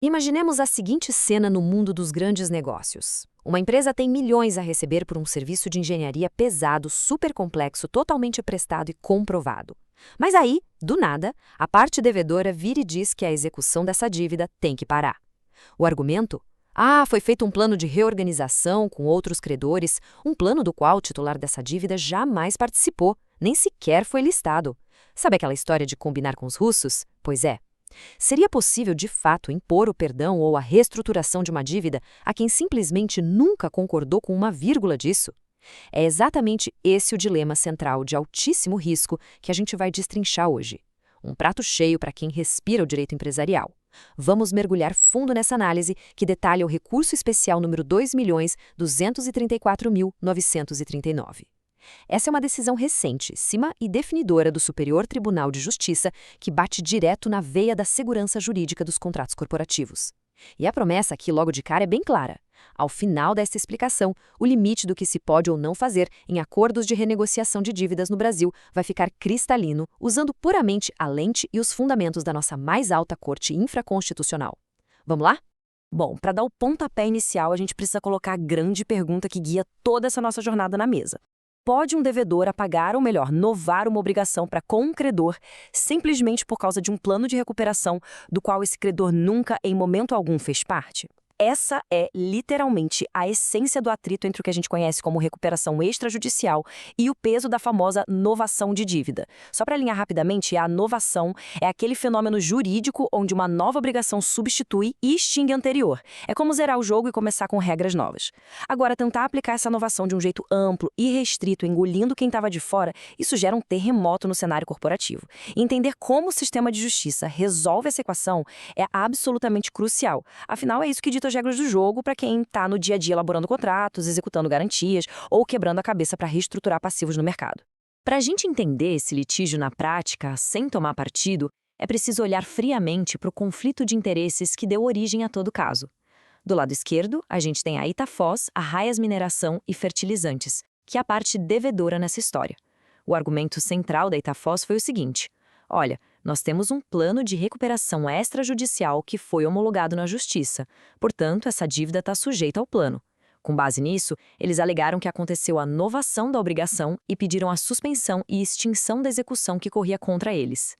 Imaginemos a seguinte cena no mundo dos grandes negócios. Uma empresa tem milhões a receber por um serviço de engenharia pesado, super complexo, totalmente prestado e comprovado. Mas aí, do nada, a parte devedora vira e diz que a execução dessa dívida tem que parar. O argumento? Ah, foi feito um plano de reorganização com outros credores, um plano do qual o titular dessa dívida jamais participou, nem sequer foi listado. Sabe aquela história de combinar com os russos? Pois é. Seria possível, de fato, impor o perdão ou a reestruturação de uma dívida a quem simplesmente nunca concordou com uma vírgula disso? É exatamente esse o dilema central de altíssimo risco que a gente vai destrinchar hoje. Um prato cheio para quem respira o direito empresarial. Vamos mergulhar fundo nessa análise que detalha o recurso especial número 2.234.939. Essa é uma decisão recentissima e definidora do Superior Tribunal de Justiça que bate direto na veia da segurança jurídica dos contratos corporativos. E a promessa aqui logo de cara é bem clara. Ao final desta explicação, o limite do que se pode ou não fazer em acordos de renegociação de dívidas no Brasil vai ficar cristalino, usando puramente a lente e os fundamentos da nossa mais alta corte infraconstitucional. Vamos lá? Bom, para dar o pontapé inicial, a gente precisa colocar a grande pergunta que guia toda essa nossa jornada na mesa. Pode um devedor apagar, ou melhor, novar uma obrigação para com um credor simplesmente por causa de um plano de recuperação do qual esse credor nunca, em momento algum, fez parte? Essa é, literalmente, a essência do atrito entre o que a gente conhece como recuperação extrajudicial e o peso da famosa novação de dívida. Só para alinhar rapidamente, a novação é aquele fenômeno jurídico onde uma nova obrigação substitui e extingue a anterior. É como zerar o jogo e começar com regras novas. Agora, tentar aplicar essa novação de um jeito amplo e restrito, engolindo quem estava de fora, isso gera um terremoto no cenário corporativo. E entender como o sistema de justiça resolve essa equação é absolutamente crucial. Afinal, é isso que dita as regras do jogo para quem está no dia a dia elaborando contratos, executando garantias ou quebrando a cabeça para reestruturar passivos no mercado. Para a gente entender esse litígio na prática, sem tomar partido, é preciso olhar friamente para o conflito de interesses que deu origem a todo caso. Do lado esquerdo, a gente tem a Itafos, a Raias Mineração e Fertilizantes, que é a parte devedora nessa história. O argumento central da Itafos foi o seguinte: olha, nós temos um plano de recuperação extrajudicial que foi homologado na Justiça. Portanto, essa dívida está sujeita ao plano. Com base nisso, eles alegaram que aconteceu a novação da obrigação e pediram a suspensão e extinção da execução que corria contra eles.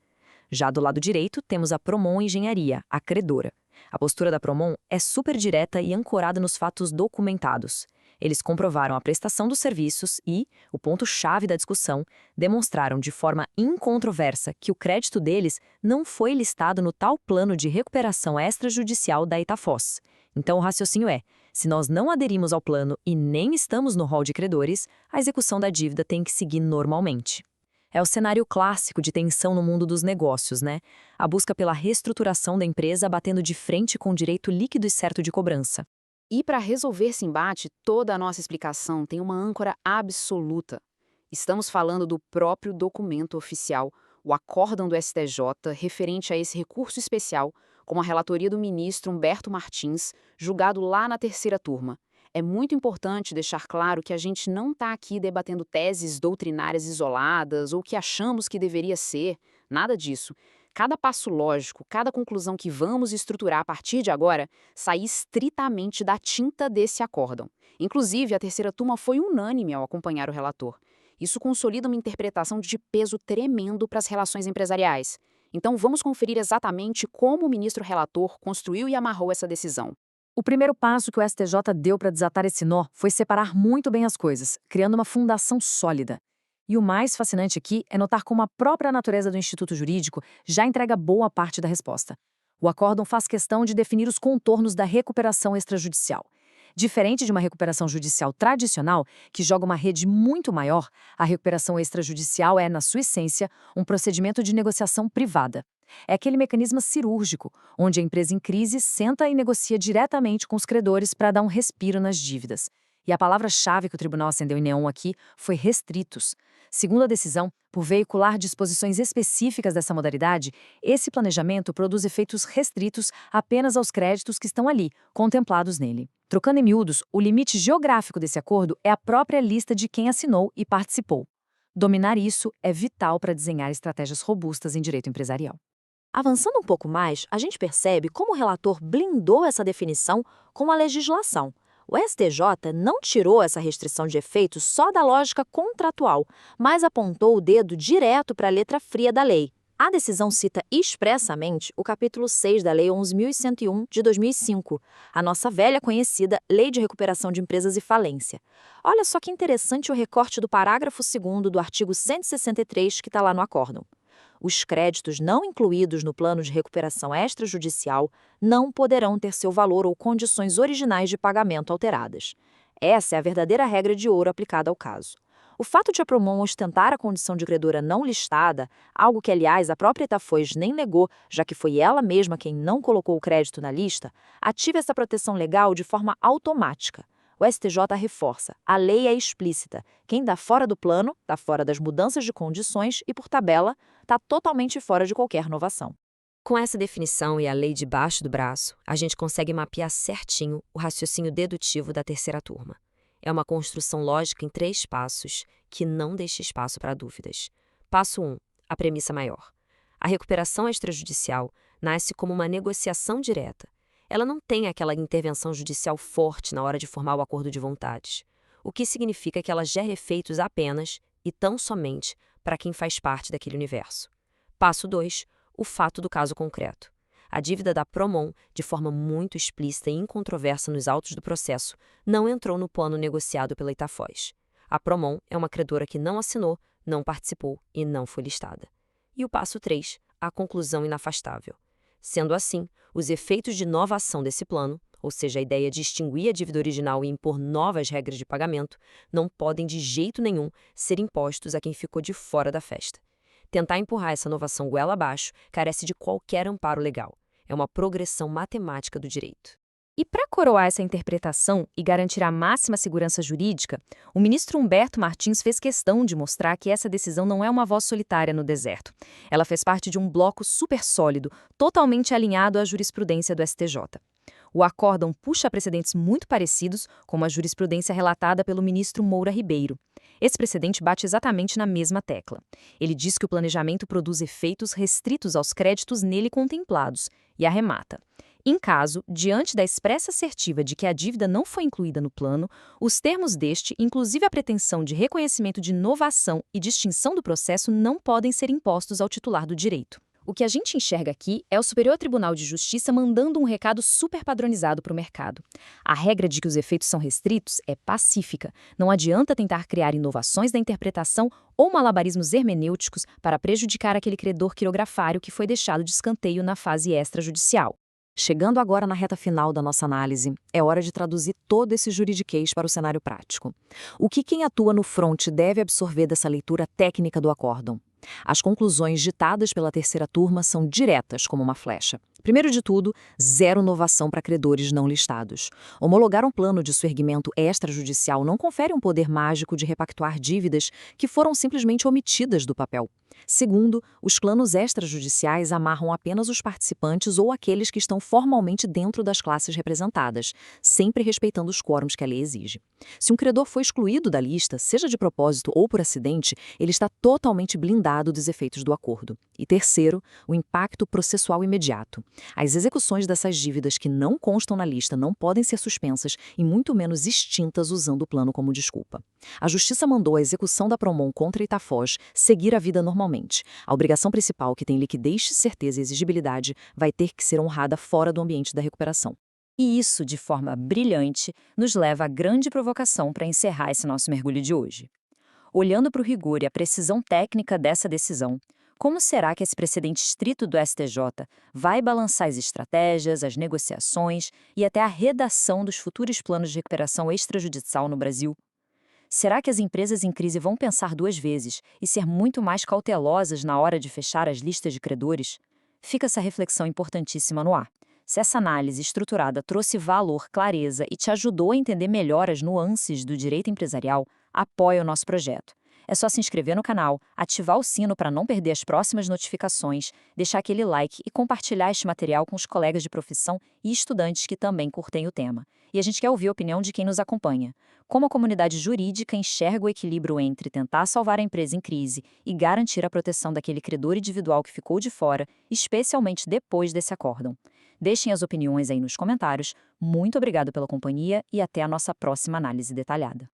Já do lado direito, temos a Promon Engenharia, a credora. A postura da Promon é super direta e ancorada nos fatos documentados. Eles comprovaram a prestação dos serviços e, o ponto-chave da discussão, demonstraram de forma incontroversa que o crédito deles não foi listado no tal plano de recuperação extrajudicial da Itafos. Então o raciocínio é, se nós não aderimos ao plano e nem estamos no rol de credores, a execução da dívida tem que seguir normalmente. É o cenário clássico de tensão no mundo dos negócios, né? A busca pela reestruturação da empresa batendo de frente com o direito líquido e certo de cobrança. E para resolver esse embate, toda a nossa explicação tem uma âncora absoluta. Estamos falando do próprio documento oficial, o acórdão do STJ referente a esse recurso especial, com a relatoria do ministro Humberto Martins, julgado lá na terceira turma. É muito importante deixar claro que a gente não está aqui debatendo teses doutrinárias isoladas ou o que achamos que deveria ser, nada disso. Cada passo lógico, cada conclusão que vamos estruturar a partir de agora, sai estritamente da tinta desse acórdão. Inclusive, a terceira turma foi unânime ao acompanhar o relator. Isso consolida uma interpretação de peso tremendo para as relações empresariais. Então, vamos conferir exatamente como o ministro relator construiu e amarrou essa decisão. O primeiro passo que o STJ deu para desatar esse nó foi separar muito bem as coisas, criando uma fundação sólida. E o mais fascinante aqui é notar como a própria natureza do Instituto Jurídico já entrega boa parte da resposta. O acórdão faz questão de definir os contornos da recuperação extrajudicial. Diferente de uma recuperação judicial tradicional, que joga uma rede muito maior, a recuperação extrajudicial é, na sua essência, um procedimento de negociação privada. É aquele mecanismo cirúrgico, onde a empresa em crise senta e negocia diretamente com os credores para dar um respiro nas dívidas. E a palavra-chave que o tribunal acendeu em neon aqui foi restritos. Segundo a decisão, por veicular disposições específicas dessa modalidade, esse planejamento produz efeitos restritos apenas aos créditos que estão ali, contemplados nele. Trocando em miúdos, o limite geográfico desse acordo é a própria lista de quem assinou e participou. Dominar isso é vital para desenhar estratégias robustas em direito empresarial. Avançando um pouco mais, a gente percebe como o relator blindou essa definição com a legislação. O STJ não tirou essa restrição de efeitos só da lógica contratual, mas apontou o dedo direto para a letra fria da lei. A decisão cita expressamente o capítulo 6 da Lei 11.101 de 2005, a nossa velha conhecida Lei de Recuperação de Empresas e Falência. Olha só que interessante o recorte do parágrafo 2º do artigo 163 que está lá no acórdão. Os créditos não incluídos no plano de recuperação extrajudicial não poderão ter seu valor ou condições originais de pagamento alteradas. Essa é a verdadeira regra de ouro aplicada ao caso. O fato de a Promon ostentar a condição de credora não listada, algo que, aliás, a própria Itafoz nem negou, já que foi ela mesma quem não colocou o crédito na lista, ativa essa proteção legal de forma automática. O STJ reforça, a lei é explícita. Quem está fora do plano, está fora das mudanças de condições e, por tabela, está totalmente fora de qualquer inovação. Com essa definição e a lei debaixo do braço, a gente consegue mapear certinho o raciocínio dedutivo da terceira turma. É uma construção lógica em 3 passos que não deixa espaço para dúvidas. Passo 1. A premissa maior. A recuperação extrajudicial nasce como uma negociação direta. Ela não tem aquela intervenção judicial forte na hora de formar o acordo de vontades, o que significa que ela gera efeitos apenas e tão somente para quem faz parte daquele universo. Passo 2. O fato do caso concreto. A dívida da Promon, de forma muito explícita e incontroversa nos autos do processo, não entrou no plano negociado pela Itafoz. A Promon é uma credora que não assinou, não participou e não foi listada. E o passo 3, a conclusão inafastável. Sendo assim, os efeitos de nova ação desse plano, ou seja, a ideia de extinguir a dívida original e impor novas regras de pagamento, não podem de jeito nenhum ser impostos a quem ficou de fora da festa. Tentar empurrar essa inovação goela abaixo carece de qualquer amparo legal. É uma progressão matemática do direito. E para coroar essa interpretação e garantir a máxima segurança jurídica, o ministro Humberto Martins fez questão de mostrar que essa decisão não é uma voz solitária no deserto. Ela fez parte de um bloco super sólido, totalmente alinhado à jurisprudência do STJ. O acórdão puxa precedentes muito parecidos, como a jurisprudência relatada pelo ministro Moura Ribeiro. Esse precedente bate exatamente na mesma tecla. Ele diz que o planejamento produz efeitos restritos aos créditos nele contemplados e arremata. Em caso, diante da expressa assertiva de que a dívida não foi incluída no plano, os termos deste, inclusive a pretensão de reconhecimento de inovação e distinção do processo, não podem ser impostos ao titular do direito. O que a gente enxerga aqui é o Superior Tribunal de Justiça mandando um recado super padronizado para o mercado. A regra de que os efeitos são restritos é pacífica. Não adianta tentar criar inovações da interpretação ou malabarismos hermenêuticos para prejudicar aquele credor quirografário que foi deixado de escanteio na fase extrajudicial. Chegando agora na reta final da nossa análise, é hora de traduzir todo esse juridiquês para o cenário prático. O que quem atua no front deve absorver dessa leitura técnica do acórdão? As conclusões ditadas pela terceira turma são diretas como uma flecha. Primeiro de tudo, zero inovação para credores não listados. Homologar um plano de suerguimento extrajudicial não confere um poder mágico de repactuar dívidas que foram simplesmente omitidas do papel. Segundo, os planos extrajudiciais amarram apenas os participantes ou aqueles que estão formalmente dentro das classes representadas, sempre respeitando os quórums que a lei exige. Se um credor foi excluído da lista, seja de propósito ou por acidente, ele está totalmente blindado dos efeitos do acordo. E terceiro, o impacto processual imediato. As execuções dessas dívidas que não constam na lista não podem ser suspensas e muito menos extintas usando o plano como desculpa. A Justiça mandou a execução da Promon contra a Itafoz seguir a vida normalmente. A obrigação principal, que tem liquidez, certeza e exigibilidade, vai ter que ser honrada fora do ambiente da recuperação. E isso, de forma brilhante, nos leva à grande provocação para encerrar esse nosso mergulho de hoje. Olhando para o rigor e a precisão técnica dessa decisão, como será que esse precedente estrito do STJ vai balançar as estratégias, as negociações e até a redação dos futuros planos de recuperação extrajudicial no Brasil? Será que as empresas em crise vão pensar 2 vezes e ser muito mais cautelosas na hora de fechar as listas de credores? Fica essa reflexão importantíssima no ar. Se essa análise estruturada trouxe valor, clareza e te ajudou a entender melhor as nuances do direito empresarial, apoia o nosso projeto. É só se inscrever no canal, ativar o sino para não perder as próximas notificações, deixar aquele like e compartilhar este material com os colegas de profissão e estudantes que também curtem o tema. E a gente quer ouvir a opinião de quem nos acompanha. Como a comunidade jurídica enxerga o equilíbrio entre tentar salvar a empresa em crise e garantir a proteção daquele credor individual que ficou de fora, especialmente depois desse acórdão? Deixem as opiniões aí nos comentários. Muito obrigado pela companhia e até a nossa próxima análise detalhada.